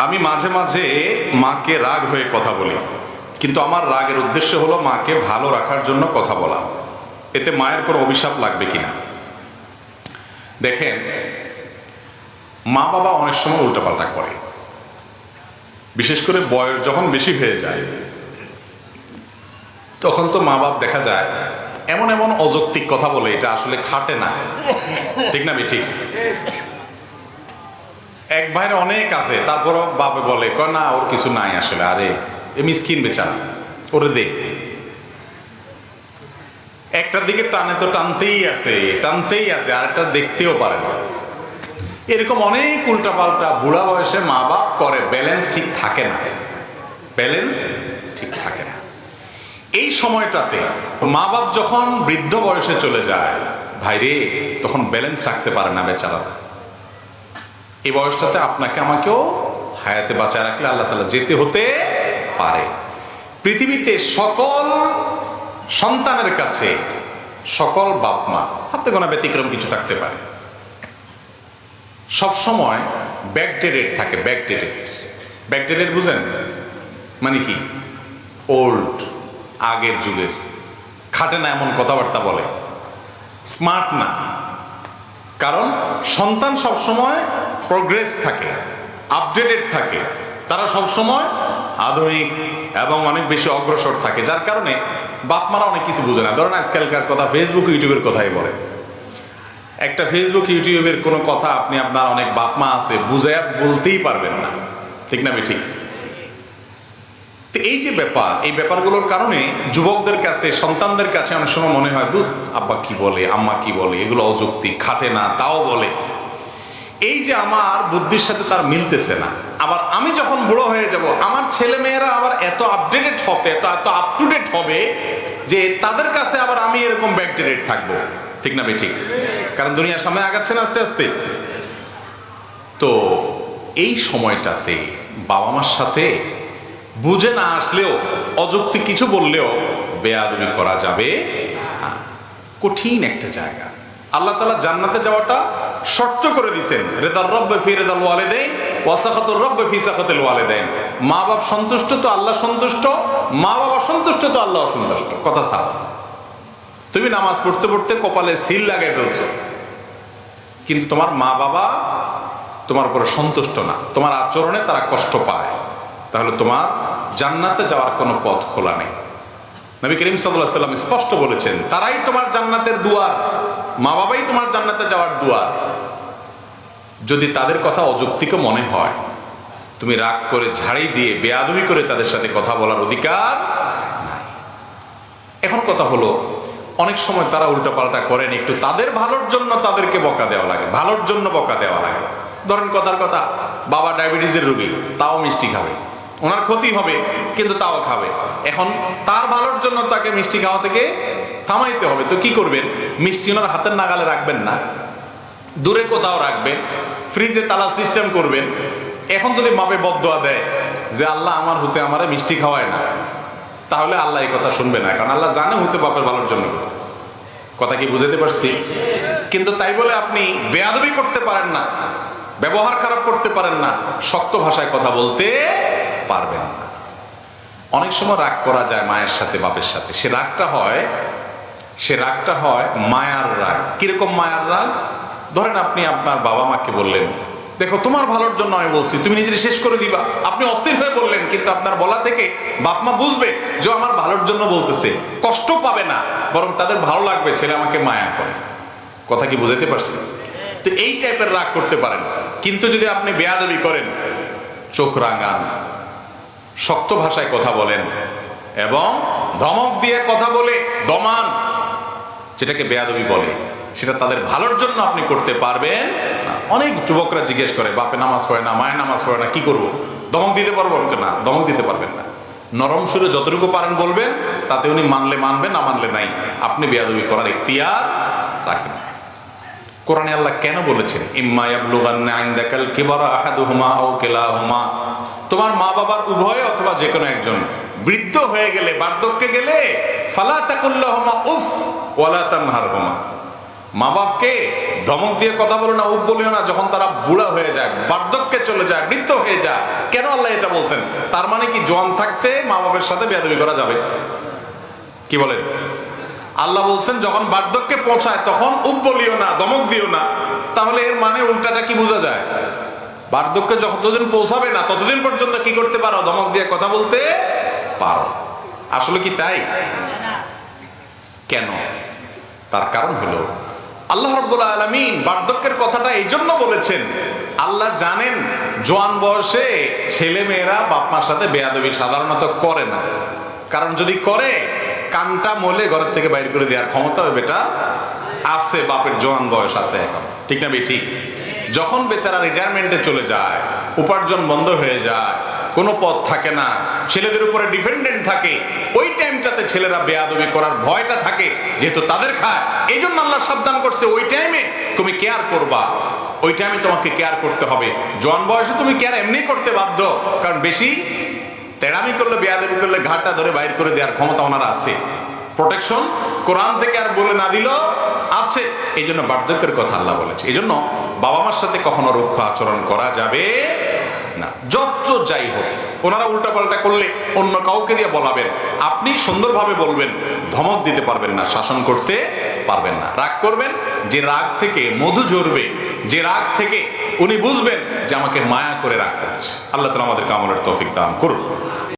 আমি মাঝে মাঝে মাকে রাগ হয়ে কথা বলি, কিন্তু আমার রাগের উদ্দেশ্য হলো মাকে ভালো রাখার জন্য কথা বলা। এতে মায়ের কোনো অভিশাপ লাগবে কিনা? দেখেন, মা বাবা অনেক সময় উল্টাপাল্টা করে, বিশেষ করে বয়স যখন বেশি হয়ে যায় তখন তো মা বাপ দেখা যায় এমন এমন অযৌক্তিক কথা বলে, এটা আসলে খাটে না। ঠিক না ঠিক? এক ভাইয়ের অনেক আছে, তারপরও বাপে বলে কয় না ওর কিছু নাই আসলে, আরে এ মিসকিন বেচারা, ওরে দে। একটার দিকে টানে তো টানতেই আছে, আর একটা দেখতেও পারে না। এরকম অনেক উল্টাপাল্টা বুড়া বয়সে মা বাপ করে, ব্যালেন্স ঠিক থাকে না। এই সময়টাতে মা বাপ যখন বৃদ্ধ বয়সে চলে যায়, ভাইরে, তখন ব্যালেন্স রাখতে পারে না বেচারা। এই বয়সটাতে আপনাকে আমাকেও হায়াতে বাঁচায় রাখলে আল্লাহ তাআলা যেতে হতে পারে। পৃথিবীতে সকল সন্তানের কাছে, সকল বাপ মা, হাতে গোনা ব্যতিক্রম কিছু থাকতে পারে, সব সময় ব্যাকডেটেড থাকে। ব্যাকডেটেড বুঝেন মানে কি? ওল্ড, আগের যুগের, খাটে না এমন কথাবার্তা বলে, স্মার্ট না। কারণ সন্তান সবসময় প্রোগ্রেস থাকে, আপডেটেড থাকে, তারা সবসময় আধুনিক এবং অনেক বেশি অগ্রসর থাকে, যার কারণে বাপমারা অনেক কিছু বুঝে না। ধরেন আজকালকার কথা ফেসবুক ইউটিউবের কথাই বলে, একটা ফেসবুক ইউটিউবের কোনো কথা আপনি, আপনার অনেক বাপমা আছে, বুঝে বলতেই পারবেন না। ঠিক না ঠিক? তো এই যে ব্যাপার, এই ব্যাপারগুলোর কারণে যুবকদের কাছে, সন্তানদের কাছে অনেক সময় মনে হয় দুধ আব্বা কি বলে, আম্মা কি বলে, এগুলো অযৌক্তিক, খাটে না, তাও বলে। এই যে আমার বুদ্ধির সাথে তার মিলতেছে না। আবার আমি যখন বুড়ো হয়ে যাব, আমার ছেলে মেয়েরা আবার এত আপডেটেড হবে, এত আপ টু ডেট হবে যে তাদের কাছে আবার আমি এরকম ব্যাকডেটেড থাকবো। ঠিক না ঠিক? কারণ দুনিয়ার সামনে আগাচ্ছে না আস্তে আস্তে। তো এই সময়টাতে বাবা মার সাথে বুঝে না আসলেও, অযৌক্তিক কিছু বললেও বেয়াদবি করা যাবে না। কঠিন একটা জায়গা। আল্লাহ তাআলা জান্নাতে যাওয়াটা শর্ত করে দিয়েছেন, রিদার রব্বি ফি রিদাল ওয়ালিদাইন ওয়া সাখাতুর রব্বি ফি সাখাতিল ওয়ালিদাইন। মা বাপ সন্তুষ্ট তো আল্লাহ সন্তুষ্ট, মা বাবা সন্তুষ্ট তো আল্লাহ সন্তুষ্ট। কথা সাফ। তুমি নামাজ পড়তে পড়তে কপালে সিল লাগাই ফেলছো, কিন্তু তোমার মা বাবা তোমার উপরে সন্তুষ্ট না, তোমার আচরণে তারা কষ্ট পায়, তাহলে তোমার জান্নাতে যাওয়ার কোনো পথ খোলা নেই। নবী করিম সাল্লাল্লাহু আলাইহি ওয়াসাল্লাম স্পষ্ট বলেছেন, তারাই তোমার জান্নাতের দুয়ার, মা বাবাই তোমার জান্নাতে যাওয়ার দুয়ার। যদি তাদের কথা অযৌক্তিক মনে হয়, তুমি রাগ করে, ঝাড়ি দিয়ে, বেয়াদবি করে তাদের সাথে কথা বলার অধিকার নাই। এখন কথা হলো, অনেক সময় তারা উল্টাপাল্টা করেন, একটু তাদের ভালোর জন্য তাদেরকে বকা দেওয়া লাগে, ভালোর জন্য বকা দেওয়া লাগে। ধরেন কথার কথা, বাবা ডায়াবেটিসের রোগী, তাও মিষ্টি খাবে, ওনার ক্ষতি হবে কিন্তু তাও খাবে। এখন তার ভালোর জন্য তাকে মিষ্টি খাওয়া থেকে থামাইতে হবে, তো কি করবেন? মিষ্টি ওনার হাতের নাগালে রাখবেন না, দূরে কোথাও রাখবেন, ফ্রিজে তালা সিস্টেম করবেন। এখন যদি বাপে বদদোয়া দেয় যে আল্লাহ আমার হতে আমারে মিষ্টি খাওয়ায় না, তাহলে আল্লাহ এই কথা শুনবে না, কারণ আল্লাহ জানে হতে বাপের ভালোর জন্য করতেছে। কথা কি বুঝাতে পারছি? কিন্তু তাই বলে আপনি বেয়াদবি করতে পারেন না, ব্যবহার খারাপ করতে পারেন না, শক্ত ভাষায় কথা বলতে পারবেন না। অনেক সময় রাগ করা যায় মায়ের সাথে, বাপের সাথে। সে রাগটা হয় মায়ার রাগ। কিরকম মায়ার রাগ? ধরেন আপনি আপনার বাবা মাকে বললেন, দেখো তোমার ভালোর জন্য আমি বলছি, তুমি নিজের শেষ করে দিবা। আপনি অস্থির হয়ে বললেন, কিন্তু আপনার বলা থেকে বাপ মা বুঝবে যে আমার ভালোর জন্য বলতেছে, কষ্ট পাবে না, বরং তাদের ভালো লাগবে ছেলে আমাকে মায়া করে। কথা কি বুঝাতে পারছি? তো এই টাইপের রাগ করতে পারেন। কিন্তু যদি আপনি বেয়াদবি করেন, চোখ রাঙান, শক্ত ভাষায় কথা বলেন এবং ধমক দিয়ে কথা বলে দমান, যেটাকে বেয়াদবি বলে, সেটা তাদের ভালোর জন্য আপনি করতে পারবেন না। অনেক যুবকরা জিজ্ঞেস করে, বাপে নামাজ পড়ে না, মায়ের নামাজ পড়ে না, কি করব? দমক দিতে পারবো না? দমক দিতে পারবেন না। নরম সুরে যতটুকু পারেন বলবেন, তাতে উনি মানলে মানবেন, না মানলে নাই। আপনি বেয়াদবি করার ইখতিয়ার রাখেন। কোরআনে আল্লাহ কেন বলেছেন, ইম্মা ইয়াবলুগান্না ইনদাকাল কিবারা আহাদুহুমা আও কিলাহুমা, তোমার মা বাবার উভয় অথবা যে কোনো একজন বৃদ্ধ হয়ে গেলে, বার্ধক্যে গেলে, ফালা তাকুল্লাহুমা উফ ওয়ালা তানহারহুমা, মা বাপকে ধমক দিয়ে কথা বলো না, উফ বলিও না, যখন তারা বুড়া হয়ে যায়, বার্ধক্যে চলে যায়, বৃদ্ধ হয়ে যায়। কেন আল্লাহ এটা বলছেন। তার মানে কি জোয়ান থাকতে মা বাবার সাথে বেয়াদবি করা যাবে? কি বলেন? আল্লাহ বলছেন যখন বার্ধক্যে পৌঁছায় তখন বলিও না, ধমক দিও না। তাহলে এর মানে উল্টাটা কি বোঝা যায়? বার্ধক্যে যতদিন পৌঁছাবে না ততদিন পর্যন্ত কি করতে পারো? ধমক দিয়ে কথা বলতে পারো। আসলে কি তাই? কেন? তার কারণ হলো আল্লাহ রাব্বুল আলামিন বার্ধক্যের কথাটা এই জন্য বলেছেন, আল্লাহ জানেন জোয়ান বয়সে ছেলে মেয়েরা বাপ মার সাথে বেয়াদবি সাধারণত করে না। কারণ যদি করে কানটা মলে ঘরের থেকে বাইর করে দেওয়ার ক্ষমতা ওই বেটা আছে, বাপের জোয়ান বয়স আছে এখন, ঠিক না ঠিক? যখন বেচারা রিটায়ারমেন্টে চলে যায়, উপার্জন বন্ধ হয়ে যায়, কোনো পথ থাকে না, ছেলেদের উপরে ডিপেন্ডেন্ট থাকে, ওই টাইমটাতে ছেলেরা বেয়াদবি করার ভয়টা থাকে, যেহেতু তাদের খায়। এই জন্য আল্লাহ সাবধান করছে ওই টাইমে তুমি কেয়ার করবা, ওই টাইমে তোমাকে কেয়ার করতে হবে। জোয়ান বয়সে তুমি কেয়ার এমনি করতে বাধ্য, কারণ বেশি তেড়ামি করলে, বেয়াদবি করলে ঘাটটা ধরে বাইর করে দেওয়ার ক্ষমতা ওনার আছে। প্রোটেকশন কোরআন থেকে আর বলে না দিল আছে। এই জন্য বার্ধক্যের কথা আল্লাহ বলেছে। এই জন্য বাবা মার সাথে কখনো রুক্ষ আচরণ করা যাবে না, যত যাই হোক। ওনারা উল্টাপাল্টা করলে অন্য কাউকে দিয়ে বলাবেন, আপনি সুন্দরভাবে বলবেন, ধমক দিতে পারবেন না, শাসন করতে পারবেন না। রাগ করবেন, যে রাগ থেকে মধু ঝরবে, যে রাগ থেকে উনি বুঝবেন যে আমাকে মায়া করে রাগ করছে। আল্লাহ তাআলা আমাদেরকে আমলের তৌফিক দান করুন।